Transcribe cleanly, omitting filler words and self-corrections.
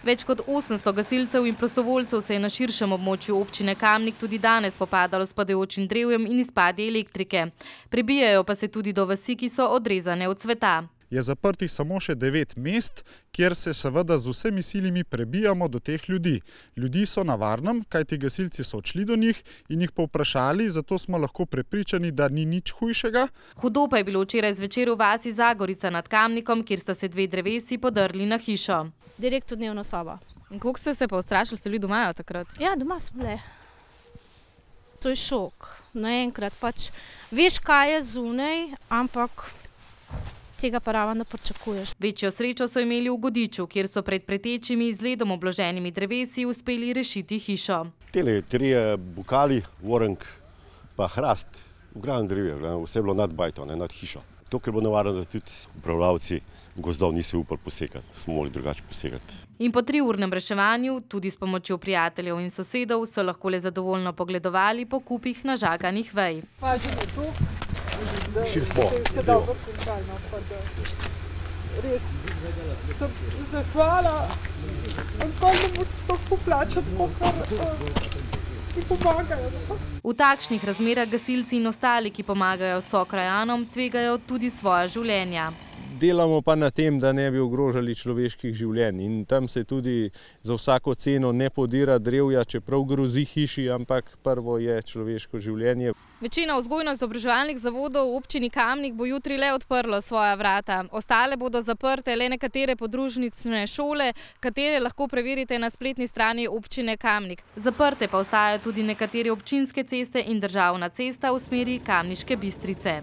Več kot 800 gasilcev in prostovoljcev se je na širšem območju občine Kamnik tudi danes spopadalo s padajočim drevjem in izpadi elektrike. Prebijajo pa se tudi do vasi, ki so odrezane od sveta. Je zaprtih samo še 9 mest, kjer se seveda z vsemi silami prebijamo do teh ljudi. Ljudi so na varnem, kajti gasilci so odšli do njih in jih povprašali, zato smo lahko prepričani, da ni nič hujšega. Hudo pa je bilo včeraj zvečer v vasi Zagorica nad Kamnikom, kjer sta se 2 drevesi podrli na hišo. Direkt v dnevno sobo. In koliko ste se pa ustrašili, ste bili doma takrat? Ja, doma smo bile. To je šok. Naenkrat pač veš, kaj je zunaj, ampak tega pa ravno ne pričakuješ. Večjo srečo so imeli v Godiču, kjer so pred pretečimi z ledom obloženimi drevesi uspeli rešiti hišo. Tele 3 bukali, vorenk pa hrast, v glavnem drevje, vse je bilo nad bajto, nad hišo. To, ker bo nevarno, da tudi upravljavci gozdov niso upali posekati, smo morali drugače posekati. In po 3-urnem reševanju, tudi s pomočjo prijateljev in sosedov, so lahko le zadovoljno pogledovali po kupih nažaganih vej. Pažimo tu. Šir smo. Se dobro končalno, pa da res sem zahvala, da bo to poplačati, kar mi pomagajo. V takšnih razmerah gasilci in ostali, ki pomagajo sokrajanom, tvegajo tudi svoja življenja. Delamo pa na tem, da ne bi ogrožali človeških življenj in tam se tudi za vsako ceno ne podira drevja, čeprav grozi hiši, ampak prvo je človeško življenje. Večina vzgojno-izobraževalnih zavodov v občini Kamnik bo jutri le odprlo svoja vrata. Ostale bodo zaprte le nekatere podružnične šole, katere lahko preverite na spletni strani občine Kamnik. Zaprte pa ostajajo tudi nekatere občinske ceste in državna cesta v smeri Kamniške Bistrice.